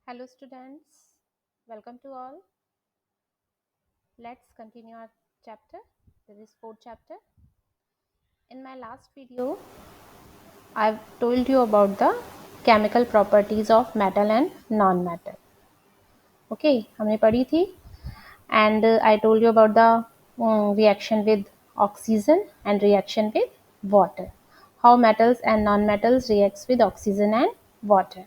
Hello students, welcome to all. Let's continue our chapter. This is fourth chapter. In my last video, I've told you about the chemical properties of metal and non-metal. Okay, हमने पढ़ी थी and I told you about the reaction with oxygen and reaction with water. How metals and non-metals reacts with oxygen and water.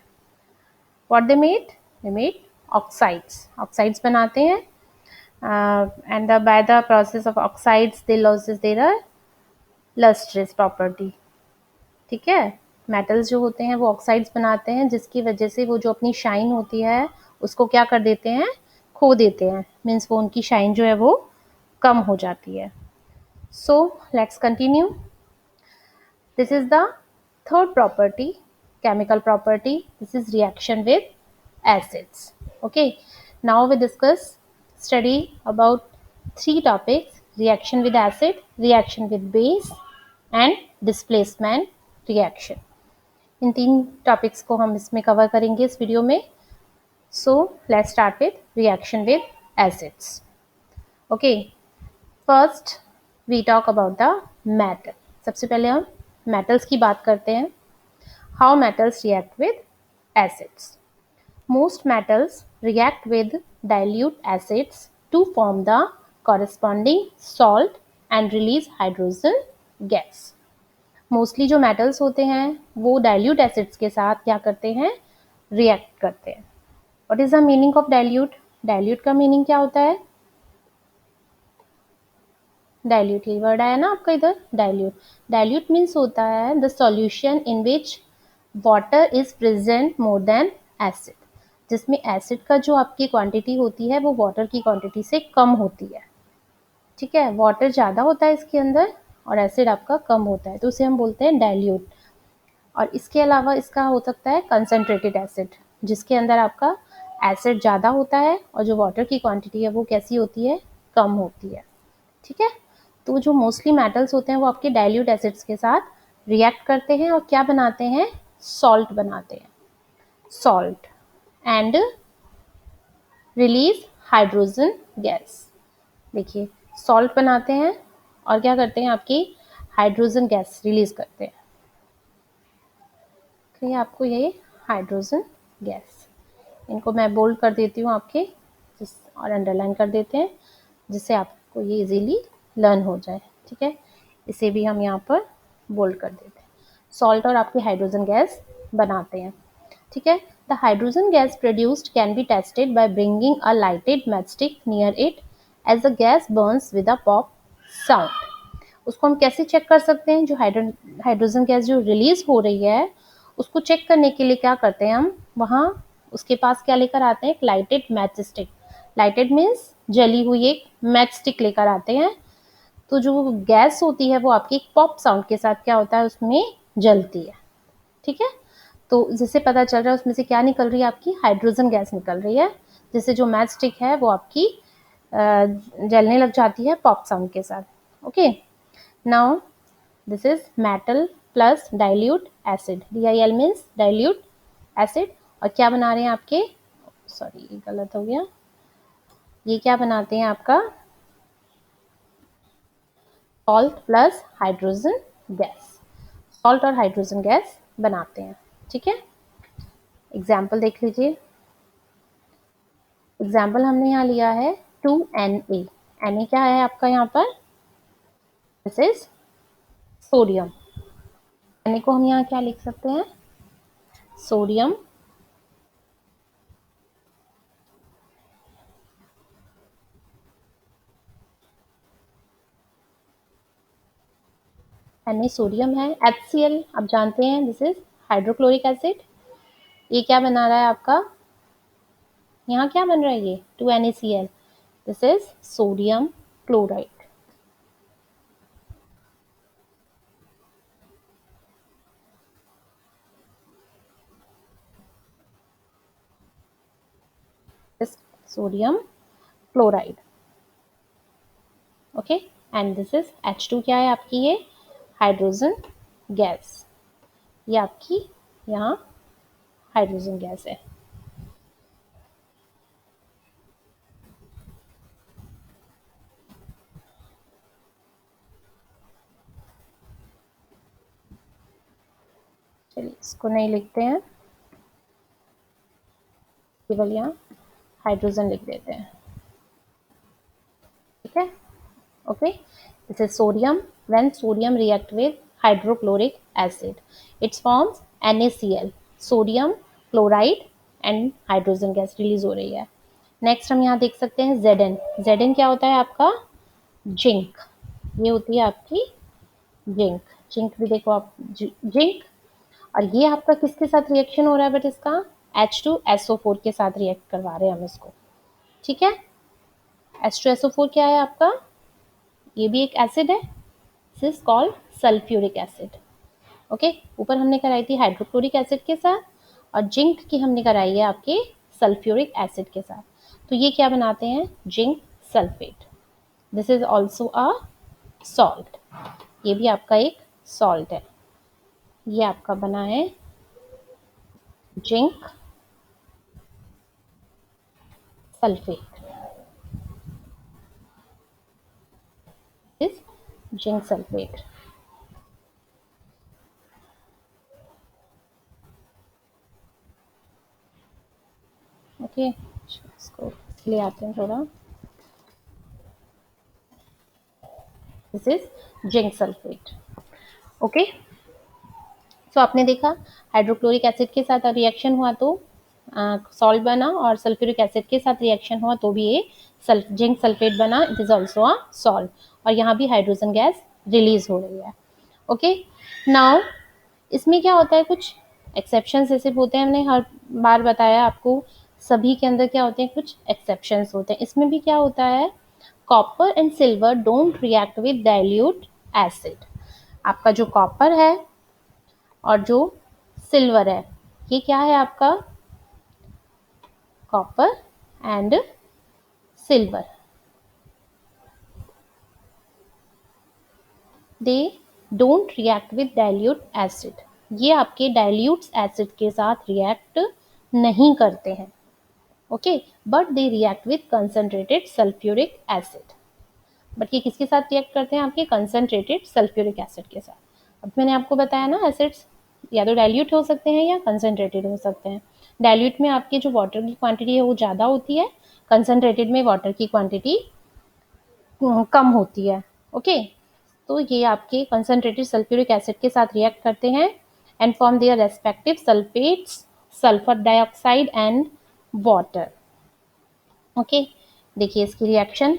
What they made? They made oxides. Oxides बनाते हैं. And by the process of oxides they loses their lustrous property. ठीक है, metals जो होते हैं वो oxides बनाते हैं जिसकी वजह से वो जो अपनी shine होती है उसको क्या कर देते हैं, खो देते हैं. मीन्स वो उनकी shine जो है वो कम हो जाती है. So let's continue. This is the third property, chemical property. This is reaction with acids. Okay, now we study about three topics: reaction with acid, reaction with base and displacement reaction. इन तीन topics को हम इसमें cover करेंगे इस video में. So let's start with reaction with acids. Okay, first we talk about the metal. सबसे पहले हम metals की बात करते हैं. How metals react with acids. Most metals react with dilute acids to form the corresponding salt and release hydrogen gas. Mostly जो metals होते हैं वो dilute acids के साथ क्या करते हैं, react करते हैं. What is the meaning of dilute? Dilute का meaning क्या होता है? Dilute ये word आया ना आपका इधर, dilute. Dilute means होता है the solution in which water is present more than acid. जिसमें एसिड का जो आपकी क्वांटिटी होती है वो वाटर की क्वांटिटी से कम होती है. ठीक है, वाटर ज़्यादा होता है इसके अंदर और एसिड आपका कम होता है, तो उसे हम बोलते हैं डाइल्यूट. और इसके अलावा इसका हो सकता है कंसनट्रेटेड एसिड, जिसके अंदर आपका एसिड ज़्यादा होता है और जो वाटर की क्वांटिटी है वो कैसी होती है, कम होती है. ठीक है, तो जो मोस्टली मेटल्स होते हैं वो आपके डाइल्यूट एसिड्स के साथ रिएक्ट करते हैं और क्या बनाते हैं, सॉल्ट बनाते हैं. Salt and release hydrogen gas. देखिए, सॉल्ट बनाते हैं और क्या करते हैं, आपकी हाइड्रोजन गैस रिलीज करते हैं. तो ये आपको ये हाइड्रोजन गैस, इनको मैं बोल्ड कर देती हूँ आपके और अंडरलाइन कर देते हैं जिससे आपको ये इजीली लर्न हो जाए. ठीक है, इसे भी हम यहाँ पर बोल्ड कर देते हैं. सॉल्ट और आपकी हाइड्रोजन गैस बनाते हैं. ठीक है, the hydrogen gas produced can be tested by bringing a lighted matchstick near it as the gas burns with a pop sound. उसको हम कैसे चेक कर सकते हैं, जो हाइड्रोजन गैस जो रिलीज हो रही है उसको चेक करने के लिए क्या करते हैं हम, वहाँ उसके पास क्या लेकर आते हैं, एक lighted match stick. Lighted means जली हुई एक मैच स्टिक लेकर आते हैं. तो जो गैस होती है वो आपकी एक पॉप साउंड के साथ क्या होता है, उसमें जलती है. ठीक है, तो जिससे पता चल रहा है उसमें से क्या निकल रही है, आपकी हाइड्रोजन गैस निकल रही है, जिससे जो मैच स्टिक है वो आपकी जलने लग जाती है पॉप साउंड के साथ. Okay, now this is metal plus dilute acid. DIL means dilute acid. और क्या बना रहे हैं आपके, सॉरी ये गलत हो गया, ये क्या बनाते हैं आपका, salt plus hydrogen gas. Salt और हाइड्रोजन गैस बनाते हैं. ठीक है, एग्जाम्पल देख लीजिए. एग्जाम्पल हमने यहाँ लिया है 2Na. Na क्या है आपका यहाँ पर, दिस इज सोडियम. Na को हम यहाँ क्या लिख सकते हैं, सोडियम Na सोडियम है. HCl आप जानते हैं, दिस इज हाइड्रोक्लोरिक एसिड. ये क्या बना रहा है आपका, यहाँ क्या बन रहा है, ये 2NaCl. This is sodium chloride. Sodium chloride. Okay, and this is H2. क्या है आपकी ये, हाइड्रोजन गैस. ये आपकी यहाँ हाइड्रोजन गैस है. इसको नहीं लिखते हैं, केवल यहाँ हाइड्रोजन लिख देते हैं, ठीक है। Okay, this is sodium. When sodium react with hydrochloric acid it's forms NaCl, sodium chloride and hydrogen gas release हो रही है. नेक्स्ट हम यहाँ देख सकते हैं Zn. Zn क्या होता है आपका? जिंक. ये होती है आपकी जिंक. जिंक भी देखो आप, जिंक. और ये आपका किसके साथ रिएक्शन हो रहा है? बट इसका H2SO4 के साथ रिएक्ट करवा रहे हैं हम इसको, ठीक है. H2SO4 क्या है आपका? ये भी एक एसिड है. This is called sulphuric acid. Okay, ऊपर हमने कराई थी हाइड्रोक्लोरिक एसिड के साथ, और जिंक की हमने कराई है आपके सल्फ्यूरिक एसिड के साथ. तो ये क्या बनाते हैं? Zinc sulphate. This is also a salt. ये भी आपका एक सॉल्ट है. ये आपका बना है zinc sulphate. Is zinc sulphate. Okay, इसको ले आते हैं थोड़ा. This is zinc sulphate. Okay, so आपने देखा हाइड्रोक्लोरिक एसिड के साथ रिएक्शन हुआ तो सॉल्ट बना, और सल्फ्यूरिक एसिड के साथ रिएक्शन हुआ तो भी ये जिंक सल्फेट बना. It is also a salt. और यहाँ भी हाइड्रोजन गैस रिलीज हो रही है. ओके, नाउ इसमें क्या होता है, कुछ एक्सेप्शंस ऐसे होते हैं. हमने हर बार बताया आपको, सभी के अंदर क्या होते हैं, कुछ एक्सेप्शंस होते हैं. इसमें भी क्या होता है, copper and silver don't react with dilute acid. आपका जो कॉपर है और जो सिल्वर है, ये क्या है आपका? Copper and silver. They don't react with dilute acid. ये आपके डाइल्यूट एसिड के साथ रिएक्ट नहीं करते हैं. Okay, but they react with concentrated sulphuric acid. But ये किसके साथ रिएक्ट करते हैं? आपके कंसंट्रेटेड सल्फ्यूरिक एसिड के साथ. अब मैंने आपको बताया ना, एसिड्स या तो डाइल्यूट हो सकते हैं या कंसंट्रेटेड हो सकते हैं. डाइल्यूट में आपकी जो वाटर की क्वांटिटी है वो ज़्यादा होती है, कंसंट्रेटेड में वाटर की क्वांटिटी कम होती है. ओके, तो ये आपके कंसंट्रेटेड सल्फ्यूरिक एसिड के साथ रिएक्ट करते हैं and form their respective sulphates, sulphur dioxide and water. Okay, देखिए इसकी रिएक्शन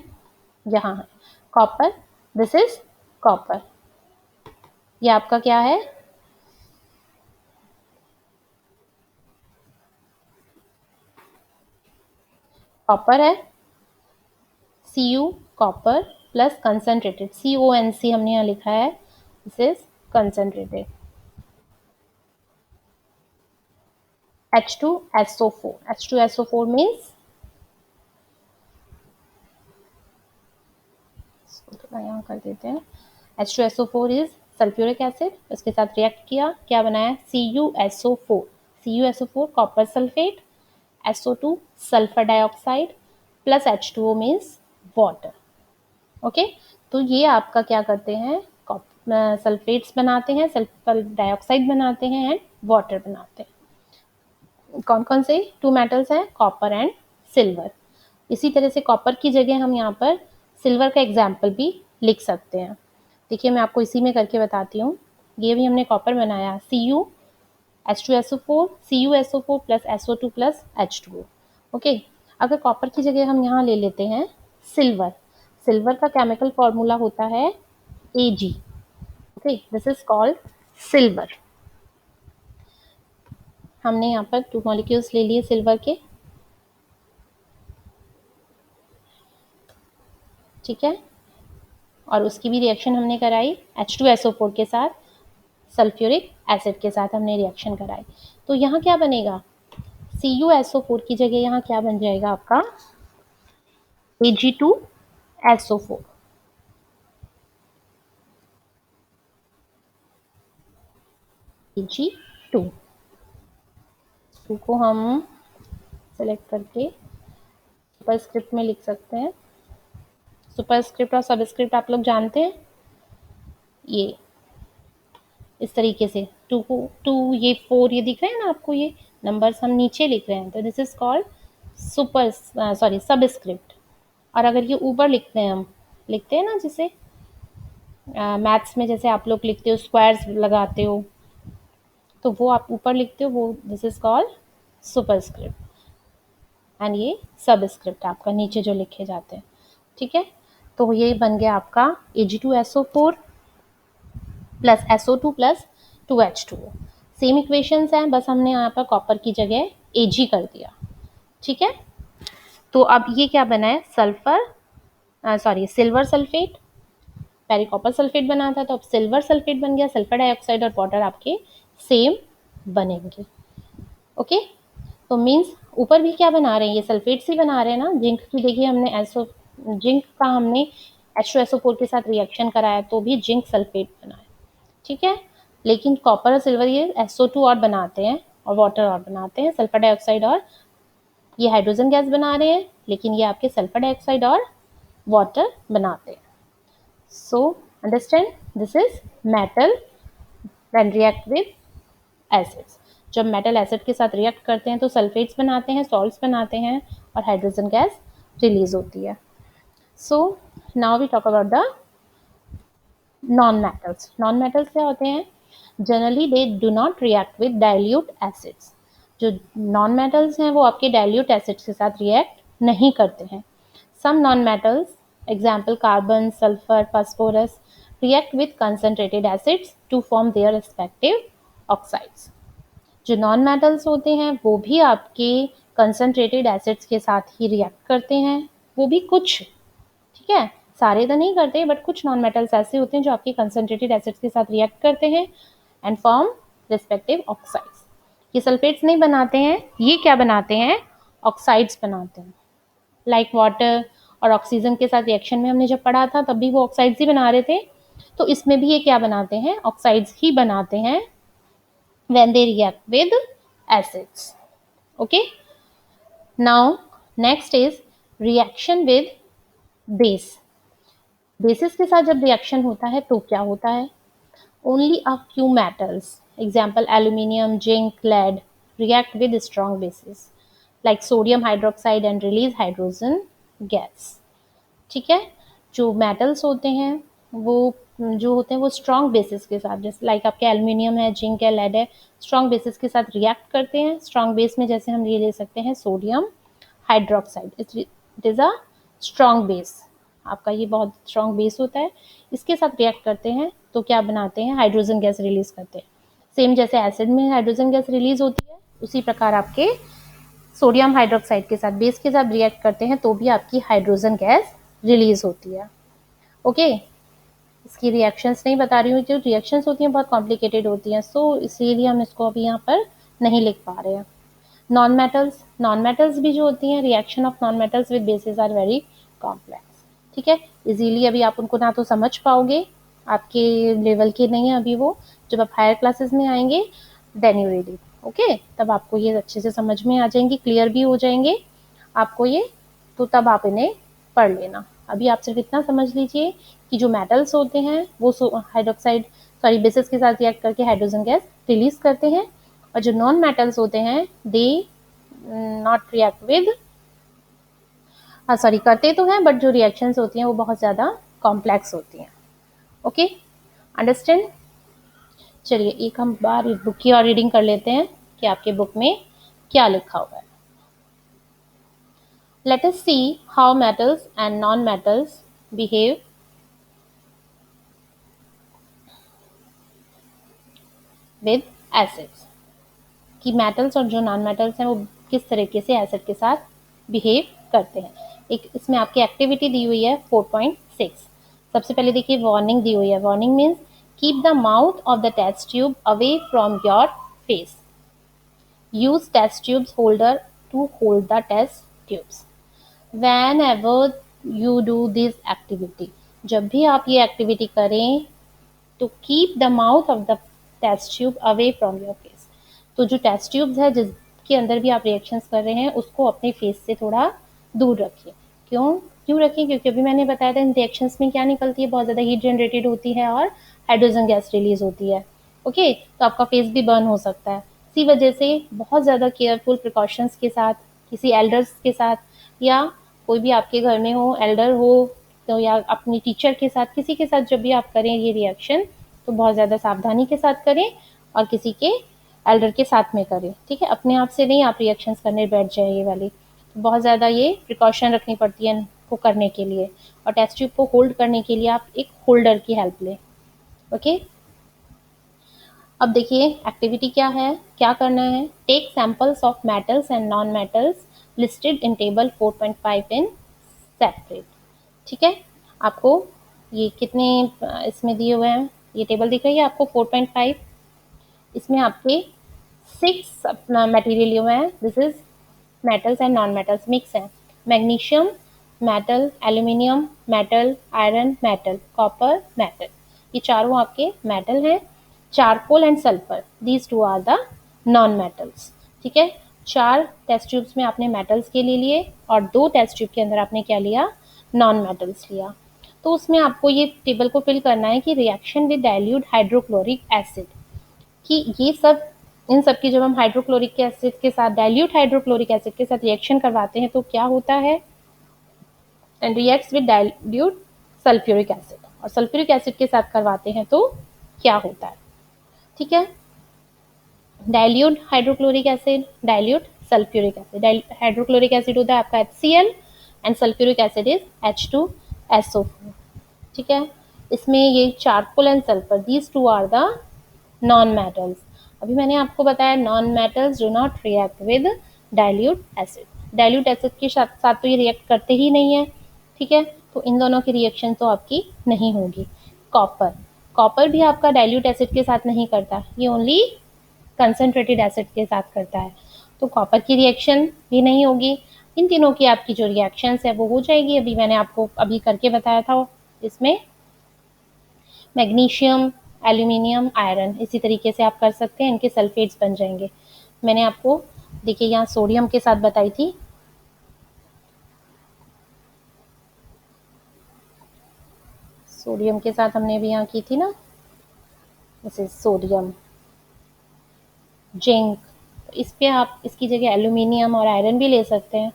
यहाँ है. Copper, this is copper. ये आपका क्या है? कॉपर है. Cu copper plus concentrated, CONC हमने यहाँ लिखा है. This is concentrated. H2SO4. H2SO4 means, थोड़ा यहाँ कर देते हैं. H2SO4 is sulphuric acid. इसके साथ रिएक्ट किया, क्या बनाया? CuSO4. CuSO4 copper sulphate, SO2 sulphur dioxide plus H2O means water. Okay, तो ये आपका क्या करते हैं, सल्फेट्स बनाते हैं, सल्फर डाइऑक्साइड बनाते हैं एंड वाटर बनाते हैं. कौन कौन से 2 मेटल्स हैं? Copper and silver. इसी तरह से कॉपर की जगह हम यहाँ पर सिल्वर का एग्जाम्पल भी लिख सकते हैं. देखिए मैं आपको इसी में करके बताती हूँ. ये भी हमने कॉपर बनाया, Cu H2SO4, CuSO4 plus SO2 plus H2O. Okay, अगर कॉपर की जगह हम यहाँ ले लेते हैं सिल्वर. सिल्वर का केमिकल फॉर्मूला होता है Ag. Okay, this is called silver. हमने यहाँ पर 2 मॉलिक्यूल्स ले लिए सिल्वर के, ठीक है. और उसकी भी रिएक्शन हमने कराई H2SO4 के साथ, सल्फ्यूरिक एसिड के साथ हमने रिएक्शन कराई. तो यहाँ क्या बनेगा? CuSO4 की जगह यहाँ क्या बन जाएगा आपका? Ag2SO4. Ag2 को हम सेलेक्ट करके सुपरस्क्रिप्ट में लिख सकते हैं. सुपरस्क्रिप्ट और सबस्क्रिप्ट आप लोग जानते हैं, ये इस तरीके से 2 ये 4 ये दिख रहे हैं ना आपको, ये नंबर्स हम नीचे लिख रहे हैं, तो दिस इज कॉल्ड सबस्क्रिप्ट। और अगर ये ऊपर लिखते हैं, हम लिखते हैं ना जैसे मैथ्स में जैसे आप लोग लिखते हो स्क्वायर्स लगाते हो, तो वो आप ऊपर लिखते हो, वो this is called superscript, and ये सबस्क्रिप्ट आपका नीचे जो लिखे जाते हैं। ठीक है, तो ये बन गया आपका Ag2SO4 plus SO2 plus 2H2O। Same equations हैं, बस हमने यहाँ पर कॉपर की जगह Ag कर दिया। ठीक है, तो अब ये क्या बना है, सिल्वर सल्फेट, पहले कॉपर सल्फेट बना था, तो अब सिल्वर सल्फेट बन गया। सल्फर डाइऑक्साइड और वाटर आपके सेम बनेंगे। ओके, तो मीन्स ऊपर भी क्या बना रहे हैं, ये सल्फेट्स ही बना रहे हैं ना। जिंक की देखिए हमने जिंक का हमने H2SO4 के साथ रिएक्शन कराया तो भी जिंक सल्फेट बना है। ठीक है, लेकिन कॉपर और सिल्वर ये SO2 और बनाते हैं और वाटर और बनाते हैं, सल्फर डाइऑक्साइड और ये हाइड्रोजन गैस बना रहे हैं, लेकिन ये आपके सल्फर डाइऑक्साइड और वाटर बनाते हैं। So understand, this is metal when react with acids। जब मेटल एसिड के साथ रिएक्ट करते हैं तो सल्फेट्स बनाते हैं, सॉल्ट्स बनाते हैं और हाइड्रोजन गैस रिलीज होती है। So now we talk about the non metals. Non metals क्या होते हैं, generally they do not react with dilute acids. जो नॉन मेटल्स हैं वो आपके डाइल्यूट एसिड्स के साथ रिएक्ट नहीं करते हैं। Some non metals example carbon, sulphur, phosphorus react with concentrated acids to form their respective oxides। जो नॉन मेटल्स होते हैं वो भी आपके कंसनट्रेटेड एसिड्स के साथ ही रिएक्ट करते हैं, वो भी कुछ, ठीक है, सारे तो नहीं करते, बट कुछ नॉन मेटल्स ऐसे होते हैं जो आपके कंसनट्रेटेड एसिड्स के साथ रिएक्ट करते हैं एंड फॉर्म रिस्पेक्टिव ऑक्साइड्स। ये सल्फेट्स नहीं बनाते हैं, ये क्या बनाते हैं, ऑक्साइड्स बनाते हैं। लाइक वाटर और ऑक्सीजन के साथ रिएक्शन में हमने जब पढ़ा था तब भी वो ऑक्साइड्स ही बना रहे थे, तो इसमें भी ये क्या बनाते हैं, ऑक्साइड्स ही बनाते हैं when they react with acids। okay, now next is reaction with base। Basis के साथ जब रिएक्शन होता है तो क्या होता है, only a few metals example aluminium, zinc, lead react with strong bases like sodium hydroxide and release hydrogen gas। ठीक है, जो मेटल्स होते हैं वो जो होते हैं वो स्ट्रॉन्ग बेसिस के साथ, जैसे लाइक आपके एल्यूमिनियम है, जिंक है, लेड है, स्ट्रॉन्ग बेसिस के साथ रिएक्ट करते हैं। स्ट्रॉन्ग बेस में जैसे हम ये ले सकते हैं sodium hydroxide, it is a strong base, आपका ये बहुत स्ट्रॉन्ग बेस होता है, इसके साथ रिएक्ट करते हैं तो क्या बनाते हैं, हाइड्रोजन गैस रिलीज करते हैं। सेम जैसे एसिड में हाइड्रोजन गैस रिलीज होती है, उसी प्रकार आपके सोडियम हाइड्रोक्साइड के साथ बेस के साथ रिएक्ट करते हैं तो भी आपकी हाइड्रोजन गैस रिलीज होती है। ओके, इसकी रिएक्शंस नहीं बता रही हूँ, जो रिएक्शंस होती हैं बहुत कॉम्प्लिकेटेड होती हैं, सो इसीलिए हम इसको अभी यहाँ पर नहीं लिख पा रहे हैं। नॉन मेटल्स भी जो होती हैं, reaction of non metals with bases are very complex. ठीक है, इजीली अभी आप उनको ना तो समझ पाओगे, आपके लेवल के नहीं है अभी वो, जब आप हायर क्लासेस में आएंगे then you read it. Okay, तब आपको ये अच्छे से समझ में आ जाएंगी, क्लियर भी हो जाएंगे आपको ये, तो तब आप इन्हें पढ़ लेना। अभी आप सिर्फ इतना समझ लीजिए कि जो मेटल्स होते हैं वो बेसिस के साथ रिएक्ट करके हाइड्रोजन गैस रिलीज करते हैं, और जो नॉन मेटल्स होते हैं दे नॉट रिएक्ट विद करते तो हैं, बट जो रिएक्शंस होती हैं वो बहुत ज़्यादा कॉम्प्लेक्स होती हैं। Okay, understand. चलिए एक हम बार बुक की और रीडिंग कर लेते हैं कि आपके बुक में क्या लिखा हुआ है। Let us see how metals and non-metals behave with acids। कि मेटल्स और जो नॉन मेटल्स हैं वो किस तरीके से एसिड के साथ बिहेव करते हैं। एक इसमें आपकी एक्टिविटी दी हुई है 4.6। सबसे पहले देखिए वार्निंग दी हुई है। Warning means keep the mouth of the test tube away from your face. Use test tubes holder to hold the test tubes. whenever you do this activity, जब भी आप ये एक्टिविटी करें तो keep the mouth of the test tube away from your face. तो जो test tubes है जिसके अंदर भी आप रिएक्शंस कर रहे हैं उसको अपने फेस से थोड़ा दूर रखिए। क्यों रखिए, क्योंकि अभी मैंने बताया था इन रिएक्शंस में क्या निकलती है, बहुत ज़्यादा हीट जनरेटेड होती है और हाइड्रोजन गैस रिलीज होती है। ओके, तो आपका फेस भी बर्न हो सकता है। इसी वजह से बहुत ज़्यादा केयरफुल प्रिकॉशंस के साथ, किसी एल्डर्स के साथ, या कोई भी आपके घर में हो, एल्डर हो, तो या अपनी टीचर के साथ, किसी के साथ जब भी आप करें ये रिएक्शन, तो बहुत ज़्यादा सावधानी के साथ करें और किसी के एल्डर के साथ में करें, ठीक है। अपने आप से नहीं आप रिएक्शंस करने बैठ जाए ये वाली, तो बहुत ज़्यादा ये प्रिकॉशन रखनी पड़ती है को करने के लिए। और टेस्ट ट्यूब को होल्ड करने के लिए आप एक होल्डर की हेल्प लें। ओके, अब देखिए एक्टिविटी क्या है, क्या करना है। Take samples of metals and non metals listed in table 4.5 in separate. ठीक है, आपको ये कितने इसमें दिए हुए हैं, ये टेबल दिख रही है आपको 4.5, इसमें आपके 6 अपना मटेरियल लिए हुए हैं। This is metals and non metals mix हैं। Magnesium metal, aluminium metal, iron metal, copper metal, ये चारों आपके मेटल हैं। Charcoal and sulphur, these two are the non metals. ठीक है, 4 टेस्ट ट्यूब्स में आपने मेटल्स के लिए लिए और 2 टेस्ट ट्यूब के अंदर आपने क्या लिया, नॉन मेटल्स लिया। तो उसमें आपको ये टेबल को फिल करना है कि reaction with dilute hydrochloric acid, कि ये सब, इन सब की जब हम हाइड्रोक्लोरिक एसिड के साथ, डाइल्यूट हाइड्रोक्लोरिक एसिड के साथ रिएक्शन करवाते हैं तो क्या होता है, and reacts with dilute sulphuric acid, और सल्फ्यूरिक एसिड के साथ करवाते हैं तो क्या होता है। ठीक है, dilute hydrochloric acid, dilute sulphuric acid. Hydrochloric acid होता है आपका HCl and sulphuric acid is H2SO4। ठीक है, इसमें ये charcoal and sulphur, these two are the non metals. अभी मैंने आपको बताया non metals do not react with dilute acid. Dilute acid के साथ तो ये रिएक्ट करते ही नहीं है। ठीक है, तो इन दोनों की रिएक्शन तो आपकी नहीं होगी। कॉपर, कॉपर भी आपका डाइल्यूट एसिड के साथ नहीं करता, ये ओनली कंसनट्रेटेड एसिड के साथ करता है, तो कॉपर की रिएक्शन भी नहीं होगी। इन तीनों की आपकी जो रिएक्शंस है वो हो जाएगी, अभी मैंने आपको अभी करके बताया था। इसमें मैग्नीशियम, एल्यूमिनियम, आयरन, इसी तरीके से आप कर सकते हैं, इनके सल्फेट्स बन जाएंगे। मैंने आपको देखिए यहाँ सोडियम के साथ बताई थी, सोडियम के साथ हमने भी यहाँ की थी ना, दिस इज सोडियम। जिंक, इस पे आप इसकी जगह एल्यूमिनियम और आयरन भी ले सकते हैं।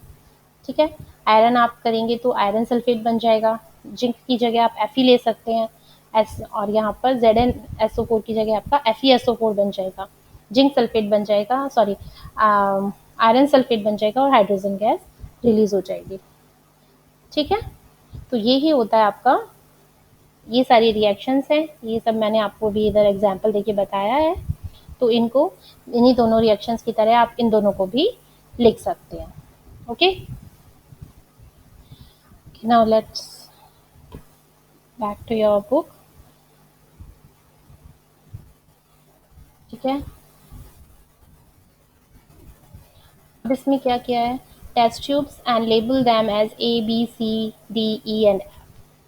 ठीक है, आयरन आप करेंगे तो आयरन सल्फेट बन जाएगा। जिंक की जगह आप Fe ले सकते हैं, एस, और यहाँ पर ZnSO4 की जगह आपका FeSO4 बन जाएगा। जिंक सल्फेट बन जाएगा, सॉरी आयरन सल्फेट बन जाएगा और हाइड्रोजन गैस रिलीज हो जाएगी। ठीक है, तो ये ही होता है आपका, ये सारी रिएक्शंस हैं, ये सब मैंने आपको भी इधर एग्जाम्पल देके बताया है। तो इनको, इन्हीं दोनों रिएक्शंस की तरह आप इन दोनों को भी लिख सकते हैं। Okay, now let's back to your book। ठीक है, अब इसमें क्या किया है, test tubes and label them as ABCDENF।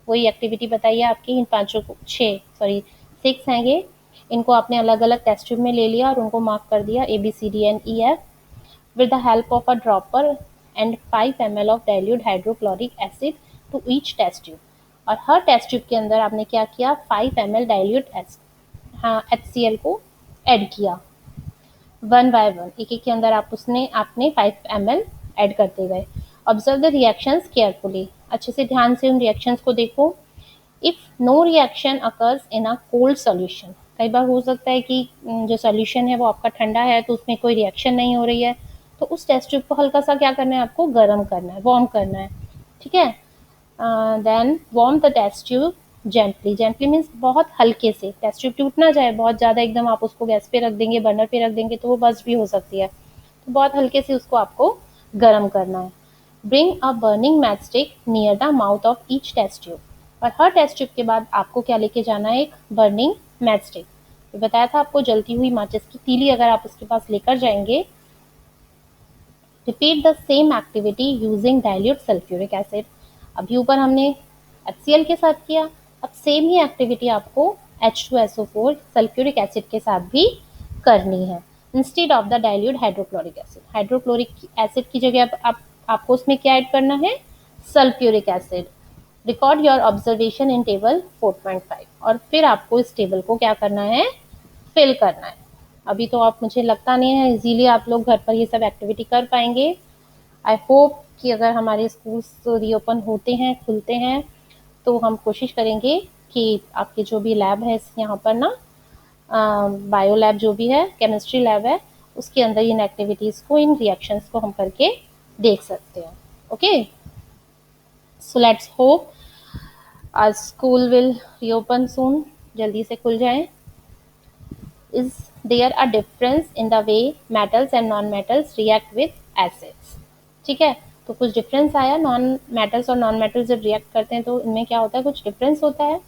वही एक्टिविटी बताइए आपकी, इन पांचों को, 6 हैं ये, इनको आपने अलग अलग टेस्ट ट्यूब में ले लिया और उनको मार्क कर दिया ABCDENF with the help of a dropper and 5 ml of dilute hydrochloric acid to each test tube। और हर टेस्ट ट्यूब के अंदर आपने क्या किया, 5 ml डाइल्यूट HCl को ऐड किया, 1 बाय 1, एक एक के अंदर आपने 5 ml ऐड करते गए। ऑब्जर्व द रिएक्शंस केयरफुली, अच्छे से ध्यान से उन रिएक्शंस को देखो। If no reaction occurs in a cold solution, कई बार हो सकता है कि जो सॉल्यूशन है वो आपका ठंडा है तो उसमें कोई रिएक्शन नहीं हो रही है, तो उस टेस्ट ट्यूब को हल्का सा क्या करना है, आपको गर्म करना है, वार्म करना है। ठीक है, then warm the test tube gently, gently means बहुत हल्के से, टेस्ट ट्यूब टूट ना जाए, बहुत ज़्यादा एकदम आप उसको गैस पे रख देंगे, बर्नर पे रख देंगे तो वो बस्ट भी हो सकती है, तो बहुत हल्के से उसको आपको गर्म करना है। Bring a burning match stick near the mouth of each test tube, और हर टेस्ट ट्यूब के बाद आपको क्या लेके जाना है, एक बर्निंग मैच स्टिक। तो बताया था आपको, जलती हुई माचिस की तीली अगर आप उसके पास लेकर जाएंगे। Repeat the same activity using dilute sulphuric acid, अभी ऊपर हमने HCl के साथ किया, अब सेम ही एक्टिविटी आपको H2SO4 सल्फ्यूरिक एसिड के साथ भी करनी है, instead of the dilute hydrochloric acid. Hydrochloric acid की जगह आपको उसमें क्या ऐड करना है, sulphuric acid. Record your observation in table 4.5, और फिर आपको इस टेबल को क्या करना है, फिल करना है। अभी तो आप, मुझे लगता नहीं है इजीली आप लोग घर पर ये सब एक्टिविटी कर पाएंगे। आई होप कि अगर हमारे स्कूल्स रीओपन होते हैं, खुलते हैं, तो हम कोशिश करेंगे कि आपके जो भी लैब है यहाँ पर ना, बायो लैब जो भी है, केमिस्ट्री लैब है, उसके अंदर इन एक्टिविटीज़ को, इन रिएक्शंस को हम करके देख सकते हैं। ओके, सो लेट्स होप आज स्कूल विल रीओपन सून, जल्दी से खुल जाए। Is there a difference in the way metals and non metals react with acids? ठीक है, तो कुछ डिफरेंस आया, नॉन मेटल्स और नॉन मेटल्स जब रिएक्ट करते हैं तो इनमें क्या होता है, कुछ डिफरेंस होता है।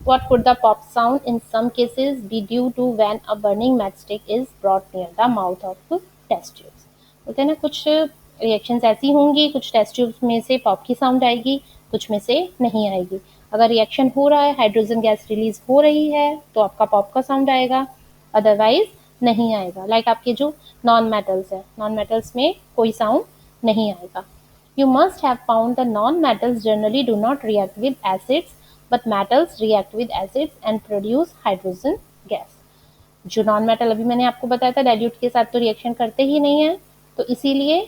What could the pop sound in some cases be due to when a burning matchstick is brought near the mouth of the test tubes? बोलते हैं ना, कुछ रिएक्शंस ऐसी होंगी, कुछ टेस्ट ट्यूब्स में से पॉप की साउंड आएगी, कुछ में से नहीं आएगी। अगर रिएक्शन हो रहा है, हाइड्रोजन गैस रिलीज हो रही है, तो आपका पॉप का साउंड आएगा, अदरवाइज नहीं आएगा। लाइक आपके जो नॉन मेटल्स है, नॉन मेटल्स में कोई साउंड नहीं आएगा। You must have found the non-metals generally do not react with acids, but metals react with acids and produce hydrogen gas. जो नॉन मेटल अभी मैंने आपको बताया था, डाइल्यूट के साथ तो रिएक्शन करते ही नहीं है, तो इसीलिए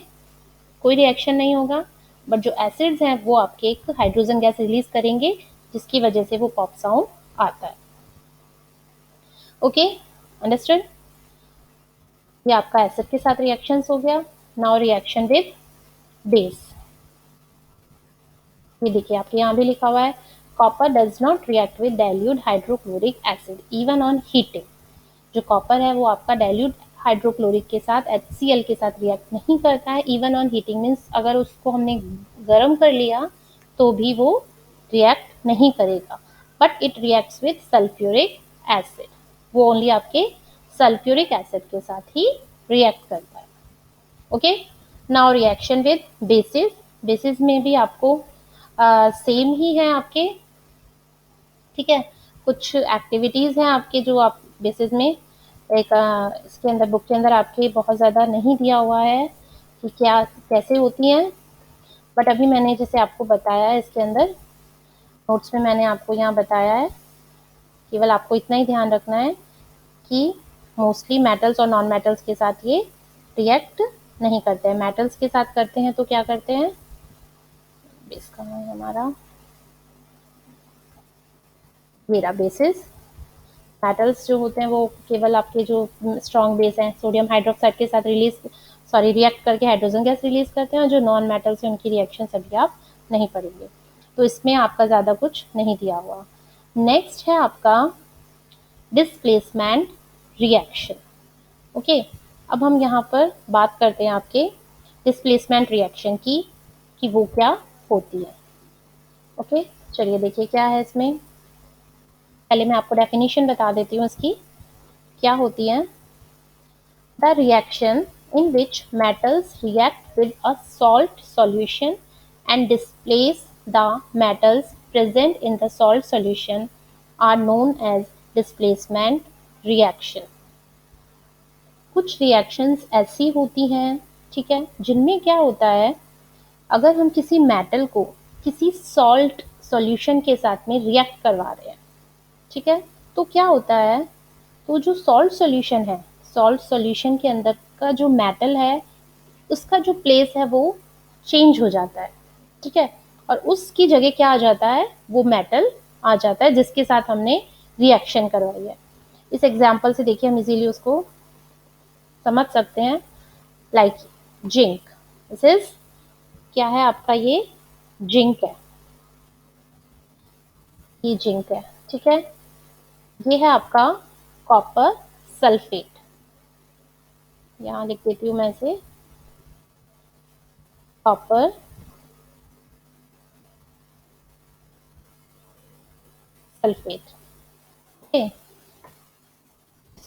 कोई रिएक्शन नहीं होगा। बट जो एसिड्स हैं वो आपके एक हाइड्रोजन गैस रिलीज करेंगे, जिसकी वजह से वो पॉप साउंड आता है। Okay, understood? ये आपका एसिड के साथ रिएक्शंस हो गया। Now reaction with base. ये देखिए, आपके यहाँ भी लिखा हुआ है, copper does not react with dilute hydrochloric acid even on heating. जो कॉपर है वो आपका डाइल्यूट हाइड्रोक्लोरिक के साथ, HCl के साथ रिएक्ट नहीं करता है। इवन ऑन हीटिंग मीन्स अगर उसको हमने गर्म कर लिया तो भी वो रिएक्ट नहीं करेगा। But it reacts with sulphuric acid, वो ओनली आपके सल्फ्यूरिक एसिड के साथ ही रिएक्ट करता है। Okay, now reaction with basis. Basis में भी आपको सेम ही है आपके, ठीक है। कुछ एक्टिविटीज हैं आपके जो आप बेसिस में, एक इसके अंदर, बुक के अंदर आपके बहुत ज़्यादा नहीं दिया हुआ है कि क्या कैसे होती हैं, बट अभी मैंने जैसे आपको बताया है इसके अंदर नोट्स में, मैंने आपको यहाँ बताया है। केवल आपको इतना ही ध्यान रखना है कि मोस्टली मेटल्स और नॉन मेटल्स के साथ ये रिएक्ट नहीं करते हैं। मेटल्स के साथ करते हैं तो क्या करते हैं, बेस कहाँ है हमारा, मेरा बेसिस। मेटल्स जो होते हैं वो केवल आपके जो स्ट्रॉन्ग बेस हैं, सोडियम हाइड्रोक्साइड के साथ रिएक्ट करके हाइड्रोजन गैस रिलीज करते हैं, और जो नॉन मेटल्स हैं उनकी रिएक्शन अभी आप नहीं पढ़ेंगे, तो इसमें आपका ज़्यादा कुछ नहीं दिया हुआ। नेक्स्ट है आपका डिस्प्लेसमेंट रिएक्शन। ओके, अब हम यहाँ पर बात करते हैं आपके डिस्प्लेसमेंट रिएक्शन की, कि वो क्या होती है। ओके, चलिए देखिए क्या है इसमें। पहले मैं आपको डेफिनेशन बता देती हूँ इसकी क्या होती है। The reaction in which metals react with a salt solution and displace the metals present in the salt solution are known as displacement reaction. कुछ रिएक्शंस ऐसी होती हैं, ठीक है, जिनमें क्या होता है, अगर हम किसी मेटल को किसी सॉल्ट सॉल्यूशन के साथ में रिएक्ट करवा रहे हैं, ठीक है, तो क्या होता है, तो जो सॉल्ट सॉल्यूशन है, सॉल्ट सॉल्यूशन के अंदर का जो मेटल है उसका जो प्लेस है वो चेंज हो जाता है, ठीक है, और उसकी जगह क्या आ जाता है, वो मेटल आ जाता है जिसके साथ हमने रिएक्शन करवाई है। इस एग्जाम्पल से देखिए हम इजीली उसको समझ सकते हैं। लाइक जिंक, दिस इज क्या है आपका, ये जिंक है, ये जिंक है, ठीक है। ये है आपका कॉपर सल्फेट, यहाँ लिख देती हूँ मैं इसे, कॉपर सल्फेट। ओके,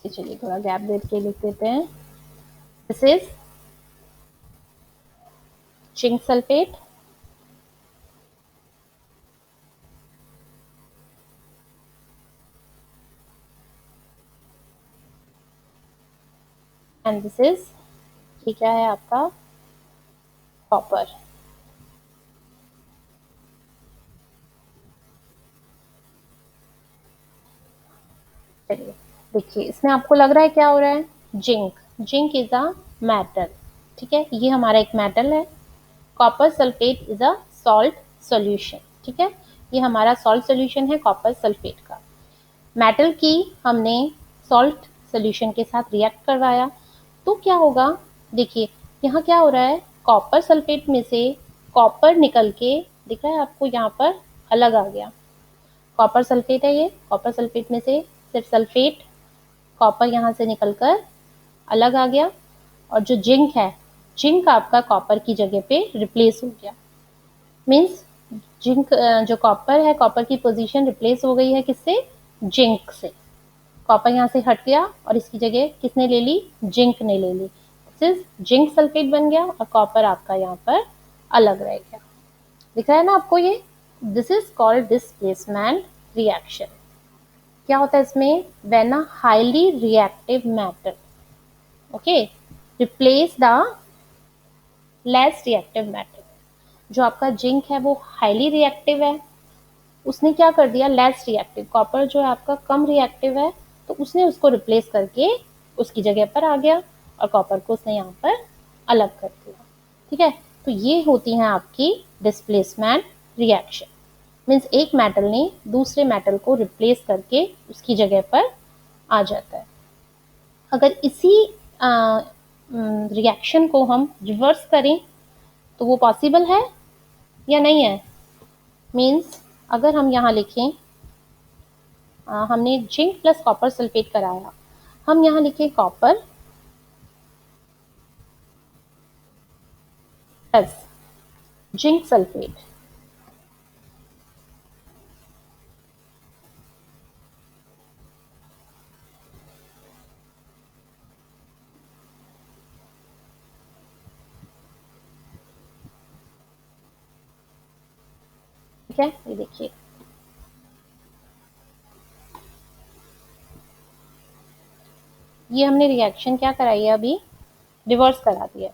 चलिए थोड़ा गैप दे के लिख देते हैं। This is zinc sulphate and this is, ये क्या है आपका, कॉपर। चलिए देखिए इसमें आपको लग रहा है क्या हो रहा है, जिंक इज अ मेटल, ठीक है, ये हमारा एक मेटल है। Copper sulphate is a salt solution, ठीक है, ये हमारा सॉल्ट सॉल्यूशन है कॉपर सल्फेट का। मेटल की हमने सॉल्ट सॉल्यूशन के साथ रिएक्ट करवाया तो क्या होगा, देखिए यहाँ क्या हो रहा है, कॉपर सल्फेट में से कॉपर निकल के, दिख रहा है आपको यहाँ पर अलग आ गया, कॉपर सल्फेट है ये, कॉपर सल्फेट में से सिर्फ सल्फेट, कॉपर यहाँ से निकलकर अलग आ गया, और जो जिंक है, जिंक आपका कॉपर की जगह पे रिप्लेस हो गया। मीन्स जिंक जो कॉपर है, कॉपर की पोजीशन रिप्लेस हो गई है किससे, जिंक से। कॉपर यहाँ से हट गया और इसकी जगह किसने ले ली, जिंक ने ले ली। जिंक सल्फेट बन गया और कॉपर आपका यहाँ पर अलग रह गया। दिख रहा है ना आपको ये, this is called displacement reaction. क्या होता है इसमें, when a highly reactive metal, okay, replace the less reactive metal. जो आपका जिंक है वो हाईली रिएक्टिव है, उसने क्या कर दिया, लेस रिएक्टिव, कॉपर जो है आपका कम रिएक्टिव है, तो उसने उसको रिप्लेस करके उसकी जगह पर आ गया और कॉपर को उसने यहाँ पर अलग कर दिया, ठीक है। तो ये होती है आपकी डिस्प्लेसमेंट रिएक्शन। मीन्स एक मेटल ने दूसरे मेटल को रिप्लेस करके उसकी जगह पर आ जाता है। अगर इसी रिएक्शन को हम रिवर्स करें तो वो पॉसिबल है या नहीं है। मीन्स अगर हम यहाँ लिखें, हमने जिंक प्लस कॉपर सल्फेट कराया, हम यहाँ लिखें कॉपर प्लस जिंक सल्फेट, ठीक है, ये देखिए ये हमने रिएक्शन क्या कराई है, अभी रिवर्स करा दिया।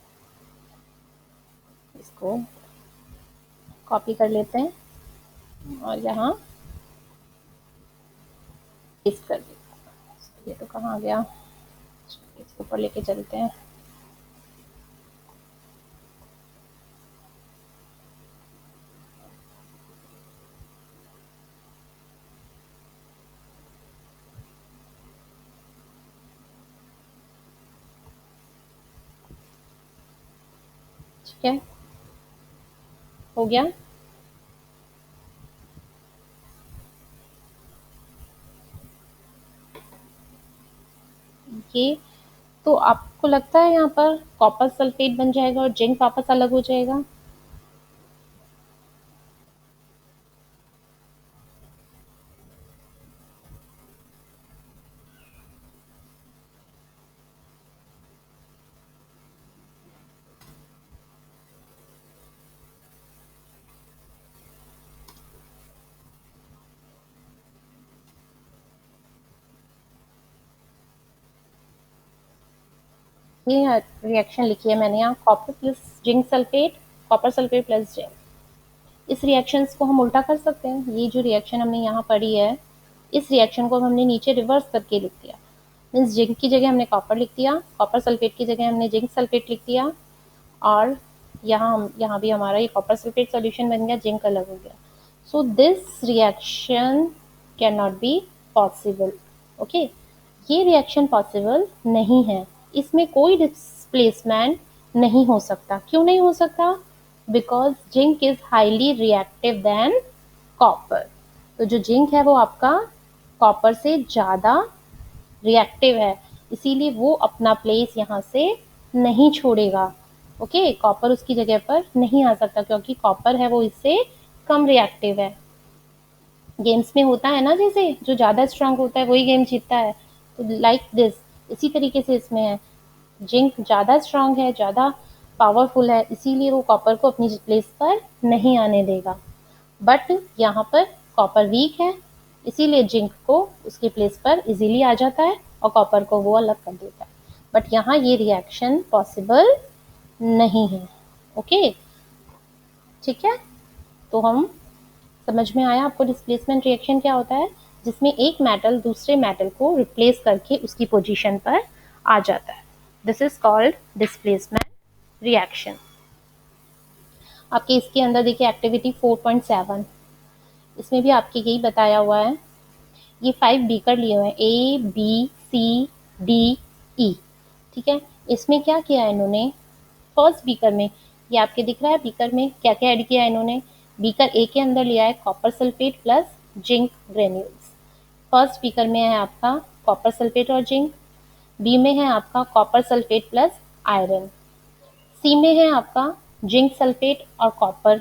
इसको कॉपी कर लेते हैं और यहाँ पेस्ट कर देते हैं। ये तो कहाँ आ गया, इसके ऊपर लेके चलते हैं। ठीक है, हो गया। ये तो आपको लगता है यहाँ पर कॉपर सल्फेट बन जाएगा और जिंक वापस अलग हो जाएगा। ये रिएक्शन लिखी है मैंने यहाँ, copper plus zinc sulphate, copper sulphate plus zinc. इस रिएक्शन को हम उल्टा कर सकते हैं। ये जो रिएक्शन हमने यहाँ पढ़ी है, इस रिएक्शन को हमने नीचे रिवर्स करके लिख दिया। मीन्स जिंक की जगह हमने कॉपर लिख दिया, कॉपर सल्फेट की जगह हमने जिंक सल्फेट लिख दिया, और यहाँ भी हमारा ये कॉपर सल्फेट सॉल्यूशन बन गया, जिंक अलग हो गया। So this reaction can not be possible. Okay, ये रिएक्शन पॉसिबल नहीं है, इसमें कोई डिस्प्लेसमेंट नहीं हो सकता। क्यों नहीं हो सकता, because zinc is highly reactive than copper. तो जो जिंक है वो आपका कॉपर से ज़्यादा रिएक्टिव है, इसीलिए वो अपना प्लेस यहाँ से नहीं छोड़ेगा। ओके, कॉपर उसकी जगह पर नहीं आ सकता क्योंकि कॉपर है वो इससे कम रिएक्टिव है। गेम्स में होता है ना, जैसे जो ज़्यादा स्ट्रांग होता है वही गेम जीतता है, तो लाइक दिस, इसी तरीके से इसमें है, जिंक ज़्यादा स्ट्रांग है, ज़्यादा पावरफुल है, इसीलिए वो कॉपर को अपनी प्लेस पर नहीं आने देगा। बट यहाँ पर कॉपर वीक है, इसीलिए जिंक को उसकी प्लेस पर इजीली आ जाता है और कॉपर को वो अलग कर देता है। बट यहाँ ये रिएक्शन पॉसिबल नहीं है। ओके, ठीक है, तो हम समझ में आया आपको डिस्प्लेसमेंट रिएक्शन क्या होता है। जिसमें एक मेटल दूसरे मेटल को रिप्लेस करके उसकी पोजीशन पर आ जाता है। This is called displacement reaction. आपके इसके अंदर देखिए एक्टिविटी 4.7, इसमें भी आपके यही बताया हुआ है। ये 5 बीकर लिए हुए हैं, ए बी सी डी ई, ठीक है। इसमें क्या किया है इन्होंने, फर्स्ट बीकर में, ये आपके दिख रहा है बीकर में क्या क्या ऐड किया है इन्होंने। बीकर ए के अंदर लिया है copper sulphate plus zinc granules. First beaker में है आपका कॉपर सल्फेट और जिंक, बी में है आपका कॉपर सल्फेट प्लस आयरन, सी में है आपका जिंक सल्फेट और कॉपर,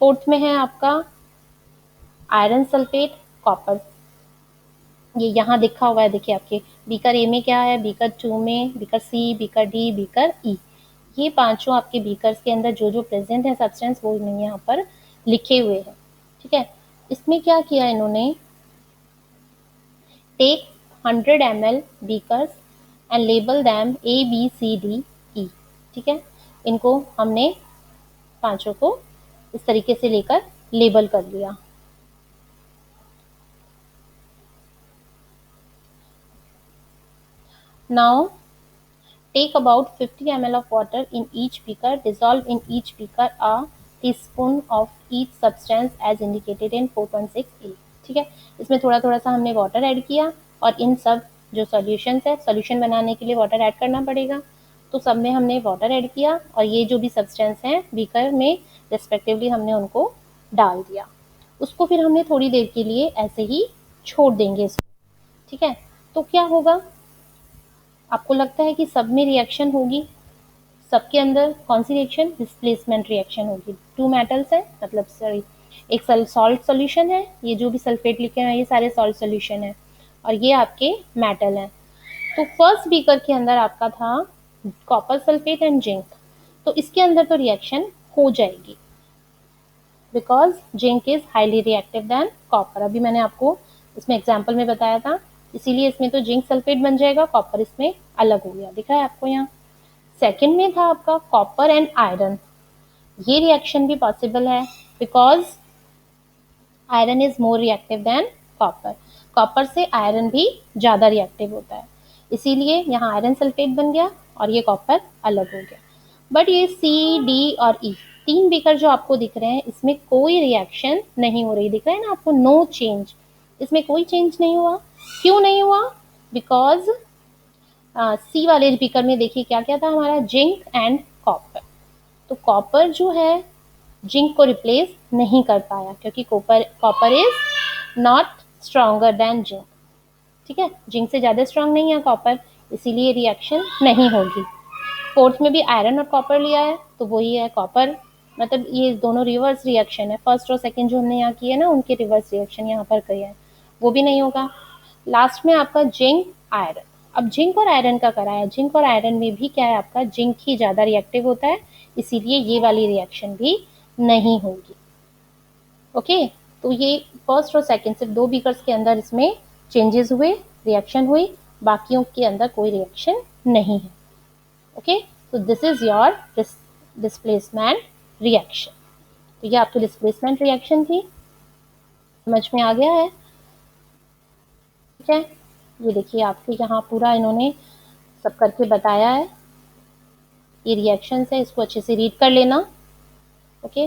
फोर्थ में है आपका आयरन सल्फेट कॉपर। ये यहाँ लिखा हुआ है देखिए आपके बीकर ए में क्या है, बीकर 2 में, बीकर सी, बीकर डी, बीकर ई। ये पांचों आपके बीकर्स के अंदर जो जो प्रेजेंट है सब्सटेंस वो यहाँ पर लिखे हुए हैं, ठीक है। इसमें क्या किया इन्होंने, take 100 ml beakers and label them A B C D E, ठीक है। इनको हमने पांचों को इस तरीके से लेकर लेबल कर लिया। Now take about 50 ml of water in each beaker. Dissolve in each beaker a teaspoon of each substance as indicated in 4.6a. ठीक है, इसमें थोड़ा थोड़ा सा हमने वाटर ऐड किया और इन सब जो सॉल्यूशंस है, सॉल्यूशन बनाने के लिए वाटर ऐड करना पड़ेगा, तो सब में हमने वाटर ऐड किया और ये जो भी सब्सटेंस हैं बीकर में रेस्पेक्टिवली हमने उनको डाल दिया। उसको फिर हमने थोड़ी देर के लिए ऐसे ही छोड़ देंगे इसको, ठीक है। तो क्या होगा, आपको लगता है कि सब में रिएक्शन होगी, सबके अंदर कौन सी रिएक्शन, डिस्प्लेसमेंट रिएक्शन होगी। 2 मेटल्स है, मतलब सॉरी एक सॉल्ट सॉल्यूशन है, ये जो भी सल्फेट लिखे हैं ये सारे सॉल्ट सॉल्यूशन है और ये आपके मेटल हैं। तो फर्स्ट बीकर के अंदर आपका था कॉपर सल्फेट एंड जिंक, तो इसके अंदर तो रिएक्शन हो जाएगी because zinc is highly reactive than copper. अभी मैंने आपको इसमें एग्जाम्पल में बताया था, इसीलिए इसमें तो जिंक सल्फेट बन जाएगा, कॉपर इसमें अलग हो गया, दिख रहा है आपको यहाँ। सेकेंड में था आपका कॉपर एंड आयरन, ये रिएक्शन भी पॉसिबल है because iron is more reactive than copper. Copper से आयरन भी ज्यादा रिएक्टिव होता है, इसीलिए यहाँ आयरन सल्फेट बन गया और ये कॉपर अलग हो गया। बट ये सी डी और ई 3 बीकर जो आपको दिख रहे हैं इसमें कोई रिएक्शन नहीं हो रही, दिख रहा है ना आपको, नो चेंज, इसमें कोई चेंज नहीं हुआ। क्यों नहीं हुआ, बिकॉज सी वाले बीकर में देखिए क्या क्या था हमारा, जिंक एंड कॉपर। तो कॉपर जो है जिंक को रिप्लेस नहीं कर पाया क्योंकि copper is not stronger than zinc, ठीक है, जिंक से ज्यादा स्ट्रॉन्ग नहीं है कॉपर, इसीलिए रिएक्शन नहीं होगी। फोर्थ में भी आयरन और कॉपर लिया है तो वही है कॉपर, मतलब ये दोनों रिवर्स रिएक्शन है, फर्स्ट और सेकंड जो हमने यहाँ किए ना उनके रिवर्स रिएक्शन यहाँ पर किए हैं, वो भी नहीं होगा। लास्ट में आपका जिंक आयरन, अब जिंक और आयरन का कराया, जिंक और आयरन में भी क्या है आपका, जिंक ही ज्यादा रिएक्टिव होता है, इसीलिए ये वाली रिएक्शन भी नहीं होगी। ओके, तो ये फर्स्ट और सेकंड सिर्फ 2 बीकर्स के अंदर इसमें चेंजेस हुए, रिएक्शन हुई, बाकियों के अंदर कोई रिएक्शन नहीं है। Okay, so this is your displacement reaction। तो ये आपकी डिस्प्लेसमेंट रिएक्शन थी, समझ में आ गया है, ठीक है। ये देखिए आपके यहाँ पूरा इन्होंने सब करके बताया है, ये रिएक्शन है, इसको अच्छे से रीड कर लेना। ओके,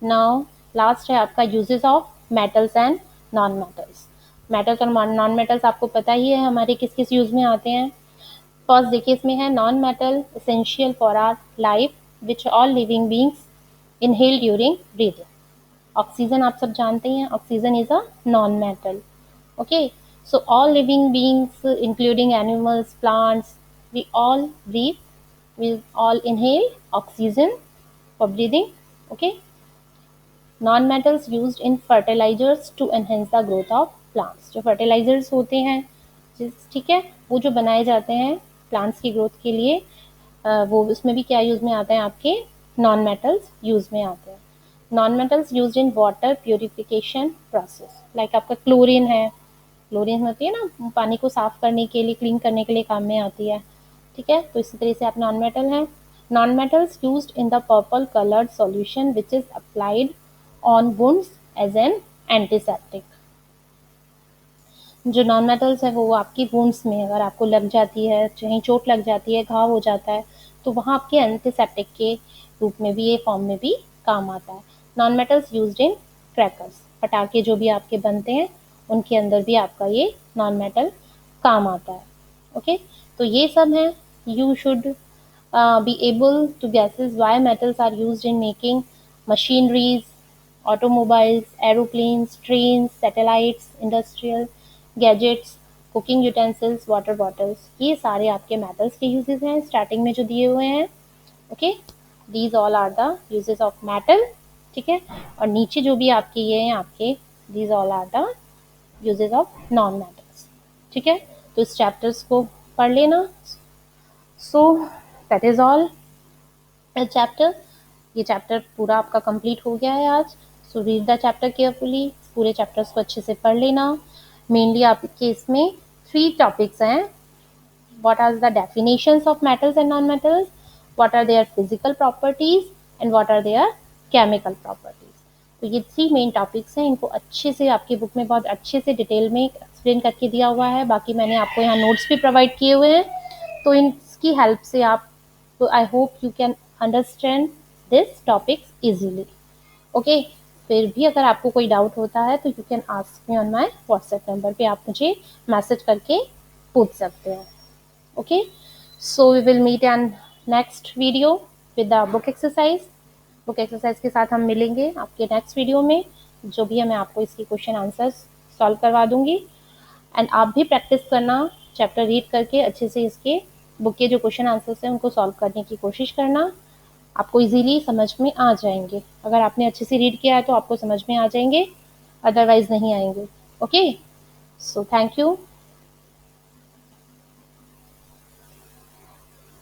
नाउ लास्ट है आपका uses of metals and non metals. Metals और नॉन मेटल्स आपको पता ही है हमारे किस किस यूज में आते हैं। फर्स्ट देखिए इसमें है non metal essential for our life which all living beings inhale during breathing. Oxygen आप सब जानते हैं, oxygen is a non metal. Okay, so all living beings including animals, plants, we all breathe, we all inhale oxygen for breathing। Okay, non metals used in fertilizers to enhance the growth of plants। जो fertilizers होते हैं, ठीक है, वो जो बनाए जाते हैं प्लांट्स की ग्रोथ के लिए, वो उसमें भी क्या यूज में आते हैं, आपके नॉन मेटल्स यूज में आते हैं। Non metals use in water purification process, like आपका क्लोरीन है, क्लोरीन होती है ना पानी को साफ करने के लिए, क्लीन करने के लिए काम में आती है, ठीक है, तो इसी तरह से आप नॉन मेटल हैं। Non metals used in the purple coloured solution which is applied on wounds as an antiseptic. जो नॉन मेटल्स है वो आपकी वुंड्स में अगर आपको लग जाती है, कहीं चोट लग जाती है, घाव हो जाता है, तो वहाँ आपके एंटीसेप्टिक के रूप में भी, ये फॉर्म में भी काम आता है। नॉन मेटल्स यूज्ड इन क्रैकर्स, पटाखे जो भी आपके बनते हैं उनके अंदर भी आपका ये नॉन मेटल काम आता है। ओके, तो ये सब है। You should be able to guesses why metals are used in making machineries, automobiles, aeroplanes, trains, satellites, industrial gadgets, cooking utensils, water bottles, ये सारे आपके मेटल्स के यूजेस हैं स्टार्टिंग में जो दिए हुए हैं। Okay, these all are the uses of metal. ठीक है, और नीचे जो भी आपके ये हैं आपके, these all are the uses of non metals. ठीक है, तो इस चैप्टर्स को पढ़ लेना। So that is all chapter. ये चैप्टर पूरा आपका कंप्लीट हो गया है आज। So read the chapter carefully, पूरे चैप्टर्स को अच्छे से पढ़ लेना। मेनली आपके इसमें 3 टॉपिक्स हैं। what are the definitions of metals and non-metals, what are their physical properties and what are their chemical properties। तो ये 3 मेन टॉपिक्स हैं, इनको अच्छे से आपकी बुक में बहुत अच्छे से डिटेल में एक्सप्लेन करके दिया हुआ है। बाकी मैंने आपको यहाँ नोट्स भी प्रोवाइड किए हुए हैं, तो इनकी हेल्प से आप, तो I hope you can understand this topics easily. Okay, फिर भी अगर आपको कोई डाउट होता है तो you can ask me on my WhatsApp number पे, आप मुझे मैसेज करके पूछ सकते हैं। Okay, so we will meet in next video with the book exercise। Book exercise के साथ हम मिलेंगे आपके नेक्स्ट वीडियो में, जो भी है मैं आपको इसकी क्वेश्चन आंसर्स सॉल्व करवा दूंगी। एंड आप भी प्रैक्टिस करना, चैप्टर रीड करके अच्छे से इसके बुक के जो क्वेश्चन आंसर्स हैं उनको सॉल्व करने की कोशिश करना, आपको इजीली समझ में आ जाएंगे। अगर आपने अच्छे से रीड किया है तो आपको समझ में आ जाएंगे, अदरवाइज नहीं आएंगे। Okay, so thank you.